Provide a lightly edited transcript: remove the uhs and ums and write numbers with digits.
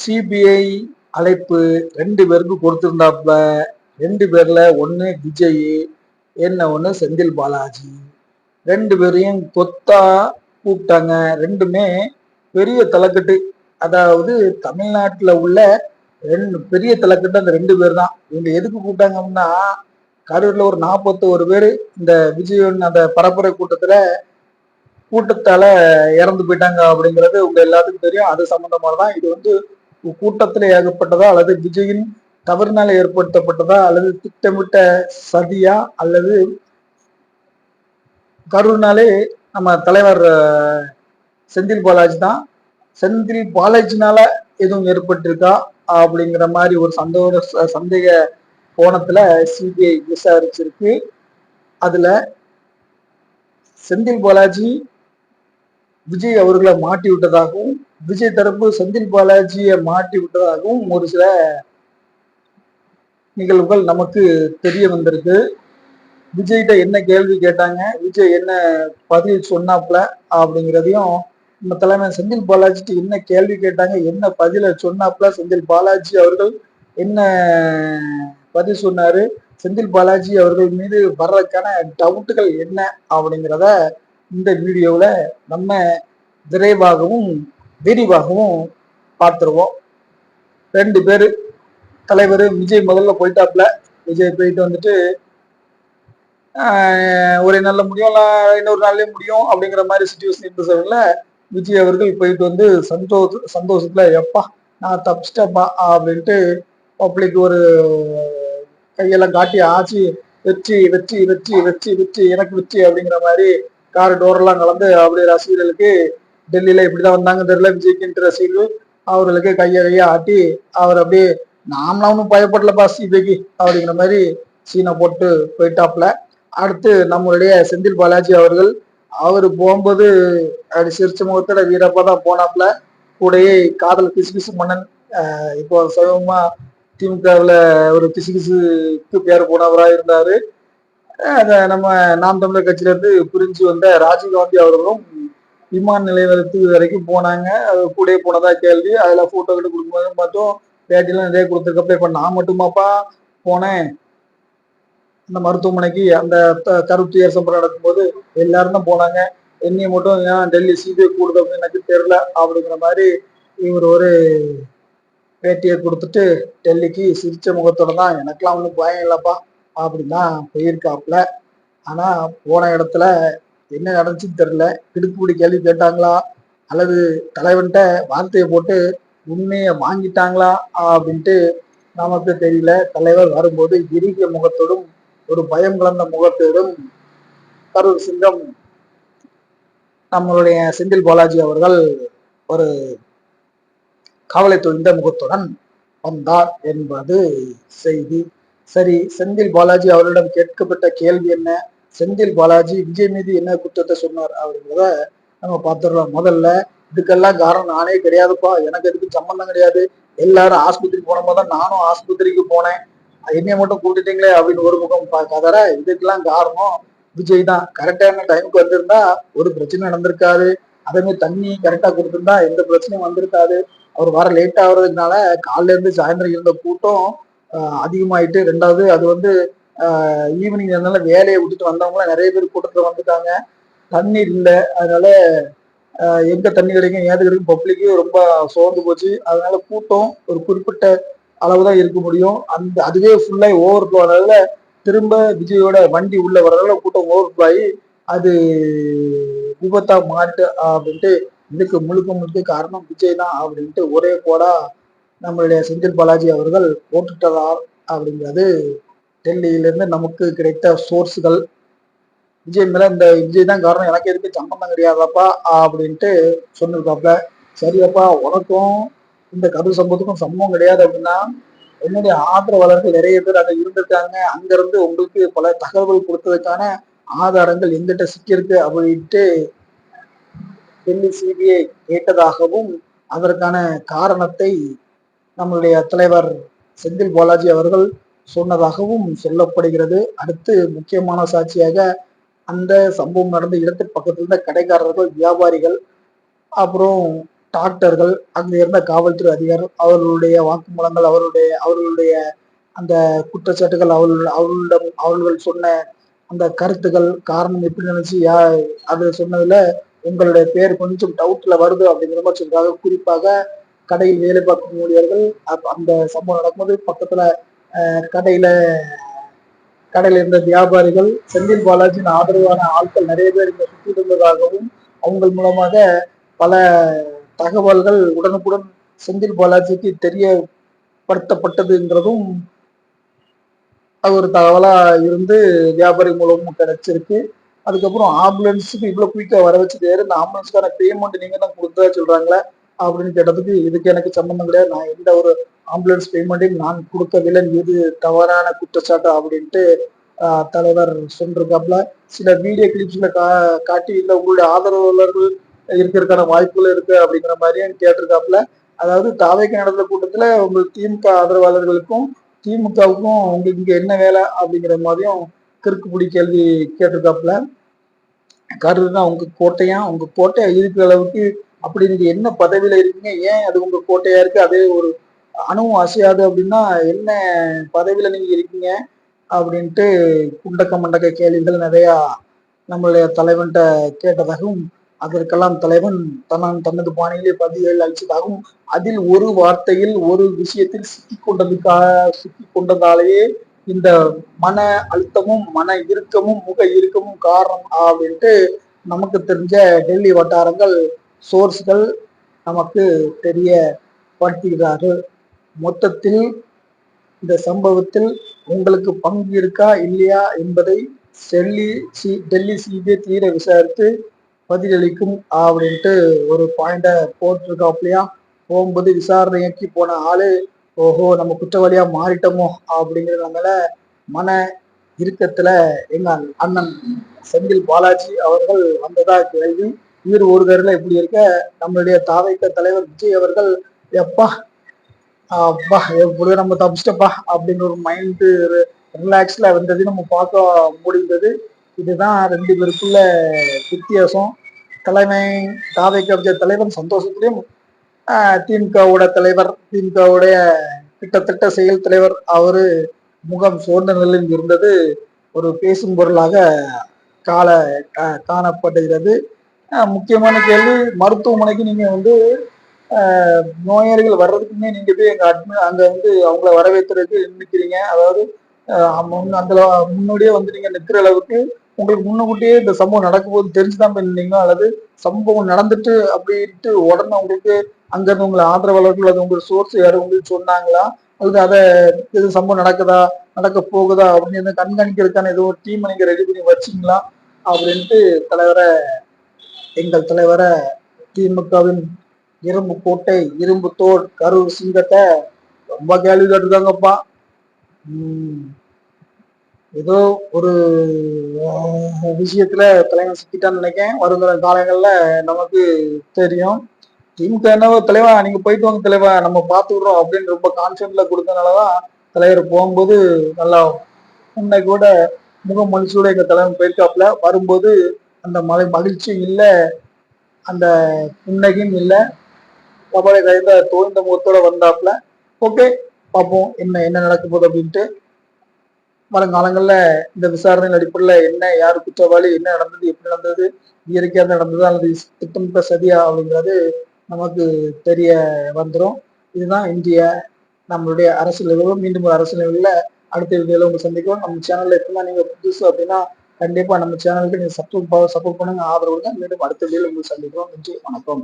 CBI அழைப்பு 2 பேருக்கு கொடுத்திருந்தாப்புல. 2 பேர்ல ஒண்ணு விஜய், ஒண்ணு செந்தில் பாலாஜி. 2 பேரையும் கொத்தா கூப்பிட்டாங்க. 2மே பெரிய தலைக்கட்டு. அதாவது தமிழ்நாட்டுல உள்ள 2 பெரிய தலைக்கட்டு அந்த 2 பேர் தான். இவங்க எதுக்கு கூப்பிட்டாங்க அப்படின்னா, கரூர்ல ஒரு 41 பேர் இந்த விஜய் அந்த பரப்புரை கூட்டத்தால இறந்து போயிட்டாங்க அப்படிங்கிறது உங்க எல்லாத்துக்கும் தெரியும். அது சம்பந்தமானதான் இது. கூட்டத்துல ஏகப்பட்டதா அல்லது விஜயின் தவறுனால ஏற்படுத்தப்பட்டதா அல்லது திட்டமிட்ட சதியா அல்லது கரூர்னாலே நம்ம தலைவர் செந்தில் பாலாஜி தான். செந்தில் பாலாஜினால எதுவும் ஏற்பட்டிருக்கா அப்படிங்கிற மாதிரி ஒரு சந்தேக கோணத்துல சிபிஐ விசாரிச்சிருக்கு. அதுல செந்தில் பாலாஜி விஜய் அவர்களை மாட்டி விட்டதாகவும் விஜய் தரப்பு செந்தில் பாலாஜியை மாட்டி விட்டதாகவும் ஒரு சில நிகழ்வுகள் நமக்கு தெரிய வந்திருக்கு. விஜய்கிட்ட என்ன கேள்வி கேட்டாங்க, விஜய் என்ன பதில் சொன்னாப்ல அப்படிங்கிறதையும், நம்ம தலைமை செந்தில் பாலாஜிட்டு என்ன கேள்வி கேட்டாங்க, என்ன பதில சொன்னாப்ல, செந்தில் பாலாஜி அவர்கள் என்ன பதில் சொன்னாரு, செந்தில் பாலாஜி அவர்கள் மீது வர்றதுக்கான டவுட்டுகள் என்ன அப்படிங்கிறத இந்த வீடியோவில் நம்ம விரைவாகவும் விரிவாகவும் பார்த்துருவோம். 2 பேர் தலைவர் விஜய் முதல்ல போயிட்டாப்ல. விஜய் போயிட்டு வந்துட்டு ஒரு நாள்ல முடியும், இன்னொரு நாள்லயே முடியும் அப்படிங்கிற மாதிரி சுச்சுவேஷன் இருந்த விஜய் அவர்கள் போயிட்டு வந்து சந்தோஷத்துல எப்பா நான் தப்பிச்சிட்டப்பா அப்படின்ட்டு பப்ளிக் ஒரு கையெல்லாம் காட்டி ஆச்சு வெற்றி வெற்றி வெற்றி வெற்றி வெற்றி எனக்கு வெற்றி அப்படிங்கிற மாதிரி கார் டோரெல்லாம் கலந்து அப்படியே ரசிகர்களுக்கு டெல்லியில இப்படிதான் வந்தாங்க தெரியல விஜய்க்குன்ற ரசிகர்கள் அவர்களுக்கு கையை ஆட்டி அவர் அப்படியே நாமளா ஒன்றும் பயப்படலப்பா சிபிஐக்கு அப்படிங்கிற மாதிரி சீனை போட்டு போயிட்டாப்ல. அடுத்து நம்மளுடைய செந்தில் பாலாஜி அவர்கள் அவரு போகும்போது அப்படி சிரிச்ச முகத்துல வீரப்பா தான் போனாப்ல. கூடயே காதல் கிசுகிசு மன்னன் இப்போ சமூகமா திமுகவில் ஒரு கிசுகிசுக்கு பேர் போனவரா இருந்தாரு. நம்ம நாம் தமிழர் கட்சியில இருந்து பிரிஞ்சு வந்த ராஜீவ்காந்தி அவர்களும் விமான நிலையத்துக்கு வரைக்கும் போனாங்க. கூட போனதா கேள்வி. அதுல போட்டோ கிட்ட கொடுக்கும்போது மட்டும் பேட்டிலாம் நிறைய கொடுத்துருக்கப்ப இப்ப நான் மட்டுமாப்பா போனேன் அந்த மருத்துவமனைக்கு அந்த கருத்து ஏற்பட நடக்கும்போது எல்லாரும் தான் போனாங்க. என்னைய மட்டும் ஏன் டெல்லி சிபிஐ கூடுது அப்படின்னு எனக்கு தெரியல அப்படிங்கிற மாதிரி இவர் ஒரு பேட்டியை கொடுத்துட்டு டெல்லிக்கு சிரிச்ச முகத்தோட தான் எனக்கெல்லாம் ஒன்றும் பயம் இல்லப்பா அப்படின்னா போயிருக்காப்புல. ஆனா போன இடத்துல என்ன நடந்துச்சுன்னு தெரியல. கிடுக்குப்பிடி கேள்வி கேட்டாங்களா அல்லது தலைவன்கிட்ட வார்த்தையை போட்டு உண்மையை வாங்கிட்டாங்களா அப்படின்ட்டு நமக்கு தெரியல. தலைவர் வரும்போது இறுகிய முகத்தோடும் ஒரு பயம் கலந்த முகத்தோடும் கரூர் சிங்கம் நம்மளுடைய செந்தில் பாலாஜி அவர்கள் ஒரு கவலை தொழிந்த முகத்துடன் வந்தார் என்பது செய்தி. சரி, செந்தில் பாலாஜி அவரிடம் கேட்கப்பட்ட கேள்வி என்ன, செந்தில் பாலாஜி விஜய் மீது என்ன குற்றத்தை சொன்னார் அப்படிங்கிறத நம்ம பார்த்துடலாம். முதல்ல இதுக்கெல்லாம் காரணம் நானே கிடையாதுப்பா, எனக்கு எதுக்கு சம்பந்தம் கிடையாது, எல்லாரும் ஆஸ்பத்திரிக்கு போன போது நானும் ஆஸ்பத்திரிக்கு போனேன், என்னைய மட்டும் கூட்டிட்டீங்களே அப்படின்னு ஒரு முகம் பார்க்காதர. இதுக்கெல்லாம் காரணம் விஜய் தான். கரெக்டான டைமுக்கு வந்திருந்தா ஒரு பிரச்சனை நடந்திருக்காது. அதே மாதிரி தண்ணி கரெக்டா கொடுத்திருந்தா எந்த பிரச்சனையும் வந்திருக்காது. அவர் வர லேட் ஆகுறதுனால காலையில இருந்து சாயந்தரம் இருந்த கூட்டம் அதிகமாயிட்டு. ரெண்டாவது அது ஈவினிங் இருந்தனால வேலையை விட்டுட்டு வந்தவங்களாம் நிறைய பேர் கூட்டத்துல வந்துட்டாங்க. தண்ணீர் இல்லை, அதனால எங்க தண்ணி கிடைக்கும் ஏது கிடைக்கும் பப்ளிக்கு ரொம்ப சோர்ந்து போச்சு. அதனால கூட்டம் ஒரு குறிப்பிட்ட அளவுதான் இருக்க முடியும். அதுவே ஃபுல்லா ஓவர் ஃப்ளோ ஆனதுல திரும்ப விஜயோட வண்டி உள்ள வர்றதால கூட்டம் ஓவர் ஃப்ளோ ஆகி அது விபத்தா மாட்டு அப்படின்ட்டு இதுக்கு முழுக்க காரணம் விஜய் தான் அப்படின்ட்டு ஒரே போடா நம்மளுடைய செந்தில் பாலாஜி அவர்கள் போட்டுட்டதா அப்படிங்கிறது டெல்லியிலிருந்து நமக்கு கிடைத்த சோர்ஸுகள். விஜய் மேல இந்த விஜய் தான் காரணம், எனக்கு எதுக்கு சம்பந்தம் கிடையாதாப்பா அப்படின்ட்டு சொன்னிருக்காப்ல. சரியப்பா, உனக்கும் இந்த கரு சம்பவத்துக்கும் சம்பவம் கிடையாது அப்படின்னா என்னுடைய ஆதரவாளர்கள் நிறைய பேர் அங்க இருந்திருக்காங்க, அங்க இருந்து உங்களுக்கு பல தகவல்கள் கொடுத்ததுக்கான ஆதாரங்கள் எங்கிட்ட சிக்கியிருக்கு அப்படின்ட்டு டெல்லி சிபிஐ கேட்டதாகவும் அதற்கான காரணத்தை நம்மளுடைய தலைவர் செந்தில் பாலாஜி அவர்கள் சொன்னதாகவும் சொல்லப்படுகிறது. அடுத்து முக்கியமான சாட்சியாக அந்த சம்பவம் நடந்த இடத்துக்கு பக்கத்துல இருந்த கடைக்காரர்கள், வியாபாரிகள், அப்புறம் டாக்டர்கள், அங்க இருந்த காவல்துறை அதிகாரிகள் அவர்களுடைய வாக்குமூலங்கள், அவர்களுடைய அந்த குற்றச்சாட்டுகள், அவர்கள் சொன்ன அந்த கருத்துக்கள், காரணம் எப்படி நினைச்சு அது சொன்னதுல உங்களுடைய பேர் கொஞ்சம் டவுட்ல வருது அப்படிங்கிற மாதிரி சொல்றாங்க. குறிப்பாக கடையில் வேலை பார்க்கும் ஊழியர்கள் அந்த சம்பவம் நடக்கும்போது பக்கத்துல கடையில கடையில இருந்த வியாபாரிகள், செந்தில் பாலாஜியின் ஆதரவான ஆட்கள் நிறைய பேர் இங்க சுற்றி இருந்ததாகவும் அவங்க மூலமாக பல தகவல்கள் உடனுக்குடன் செந்தில் பாலாஜிக்கு தெரியப்படுத்தப்பட்டதுங்கிறதும் அது ஒரு தகவலா இருந்து வியாபாரி மூலமும் கிடைச்சிருக்கு. அதுக்கப்புறம் ஆம்புலன்ஸுக்கு இவ்வளவு குயிக்கா வர வச்சது யாரு? இந்த ஆம்புலன்ஸ்க்கான பேமெண்ட் நீங்க தான் கொடுத்ததா சொல்றாங்களே அப்படின்னு கேட்டதுக்கு, இதுக்கு எனக்கு சம்பந்தம் கிடையாது, நான் எந்த ஒரு ஆம்புலன்ஸ் பேமெண்ட்டையும் நான் கொடுக்கவில்லை, இது தவறான குற்றச்சாட்டு அப்படின்ட்டு தலைவர் சொல்லிருக்காப்ல. சில வீடியோ கிளிப்ஸ்ல காட்டி இல்ல உங்களுடைய ஆதரவாளர்கள் இருக்கிறதுக்கான வாய்ப்புகள் இருக்கு அப்படிங்கிற மாதிரியும் கேட்டிருக்காப்ல. அதாவது தாவேக்கு நடந்த கூட்டத்துல உங்களுக்கு திமுக ஆதரவாளர்களுக்கும் திமுகவுக்கும் உங்களுக்கு இங்க என்ன வேலை அப்படிங்கிற மாதிரியும் கிறுக்குப்பிடி கேள்வி கேட்டிருக்காப்புல. கருதுனா உங்க கோட்டையா, உங்க கோட்டையா இருக்கிற அளவுக்கு அப்படி நீங்க என்ன பதவியில இருக்கீங்க, ஏன் அது உங்க கோட்டையா இருக்கு, அதே ஒரு அணுவும் அசையாது அப்படின்னா என்ன பதவியில நீங்க இருக்கீங்க அப்படின்ட்டு குண்டக்க மண்டக்க கேள்விகள் நிறைய நம்மளுடைய தலைவன்கிட்ட கேட்டதாகவும், அதற்கெல்லாம் தலைவன் தனது பாணியிலே பதில்கள் அளிச்சதாகவும், அதில் ஒரு வார்த்தையில் ஒரு விஷயத்தில் சிக்கி கொண்டதாலேயே இந்த மன அழுத்தமும் மன இறுக்கமும் முக இறுக்கமும் காரணம் அப்படின்ட்டு நமக்கு தெரிஞ்ச டெல்லி வட்டாரங்கள் சோர்ஸ்கள் நமக்கு தெரியப்படுத்துகிறார்கள். மொத்தத்தில் இந்த சம்பவத்தில் உங்களுக்கு பங்கு இருக்கா இல்லையா என்பதை டெல்லி சிபிஐ தீர விசாரித்து பதிலளிக்கும் அப்படின்ட்டு ஒரு பாயிண்ட போட்டிருக்காப்லையா. போகும்போது விசாரணைக்கு போன ஆளு ஓஹோ நம்ம குற்றவாளியா மாறிட்டோமோ அப்படிங்கிறதுனால மன இறுக்கத்துல எங்க அண்ணன் செந்தில் பாலாஜி அவர்கள் வந்ததா கேள்வி. இவர் ஒரு தடவை இப்படி இருக்க நம்மளுடைய தாவைக்க தலைவர் விஜய் அவர்கள் எப்பா அப்பா எப்படியோ நம்ம தப்பிச்சிட்டப்பா அப்படின்னு ஒரு மைண்டு ரிலாக்ஸ்ல வந்தது நம்ம பார்க்க முடிந்தது. இதுதான் ரெண்டு பேருக்குள்ள வித்தியாசம். தலைமை தாவைக்க தலைவர் சந்தோஷத்திலையும் திமுகவோட தலைவர், திமுகவுடைய கிட்டத்தட்ட செயல் தலைவர் அவரு முகம் சோர்ந்த நிலையில் இருந்தது ஒரு பேசும் பொருளாக காணப்படுகிறது. முக்கியமான கேள்வி, மருத்துவமனைக்கு நீங்க நோயாளிகள் வர்றதுக்குமே நீங்க போய் அங்க அவங்கள வரவேற்கிறதுக்கு நிற்கிறீங்க. அதாவது அந்த முன்னாடியே நீங்க நிற்கிற அளவுக்கு உங்களுக்கு முன்னக்கூட்டியே இந்த சம்பவம் நடக்கும்போது தெரிஞ்சுதான் போய் நின்னீங்களோ, அல்லது சம்பவம் நடந்துட்டு அப்படின்ட்டு உடனே உங்களுக்கு அங்க இருந்து உங்களை ஆதரவாளர்கள் அது உங்க சோர்ஸ் யாரும் உங்களுக்கு சொன்னாங்களா, அல்லது அதை இது சம்பவம் நடக்குதா நடக்க போகுதா அப்படின்னு கண்காணிக்கிறதுக்கான ஏதோ ஒரு டீம் நீங்க ரெடி பண்ணி வச்சிங்களா அப்படின்ட்டு எங்கள் தலைவரை திமுகவின் இரும்பு கோட்டை இரும்பு தோல் கரூர் சிங்கத்தை ரொம்ப கேள்வி கேட்டுருக்காங்கப்பா. ஏதோ ஒரு விஷயத்துல தலைவன் சிக்கிட்டான்னு நினைக்கிறேன். வருங்கிற காலங்கள்ல நமக்கு தெரியும். திமுக என்னவோ தலைவா நீங்க போயிட்டு வாங்க தலைவா நம்ம பார்த்துக்கிறோம் அப்படின்னு ரொம்ப கான்பிடன்ட்ல கொடுத்தனாலதான் தலைவர் போகும்போது நல்லா உன்னை கூட முகமலிச்சோட எங்க தலைவன் போயிருக்காப்புல. வரும்போது அந்த மகிழ்ச்சியும் இல்லை, அந்த புன்னகையும் இல்லை, கபலை கைந்த தோய்ந்த முகத்தோட வந்தாப்புல. ஓகே பார்ப்போம் என்ன என்ன நடக்க போகுது அப்படின்ட்டு. வருங்காலங்கள்ல இந்த விசாரணையின் அடிப்படையில் என்ன யாரு குற்றவாளி, என்ன நடந்தது, எப்படி நடந்தது, இயற்கையாக நடந்தது அல்லது திட்டமிட்ட சதியா அப்படிங்கிறது நமக்கு தெரிய வந்துடும். இதுதான் இந்திய நம்மளுடைய அரசியல் நிகழ்வு. மீண்டும் ஒரு அரசியல் நிகழ்வுல அடுத்த வீடியோல உங்க சந்திக்கும். நம்ம சேனல்ல எப்படின்னா நீங்க புதுசு அப்படின்னா கண்டிப்பா நம்ம சேனலுக்கு நீங்க சப்போர்ட் பண்ணுங்க, ஆதரவுங்க. மீண்டும் அடுத்த வீடியோல உங்களுக்கு சந்திக்கிறோம். நன்றி, வணக்கம்.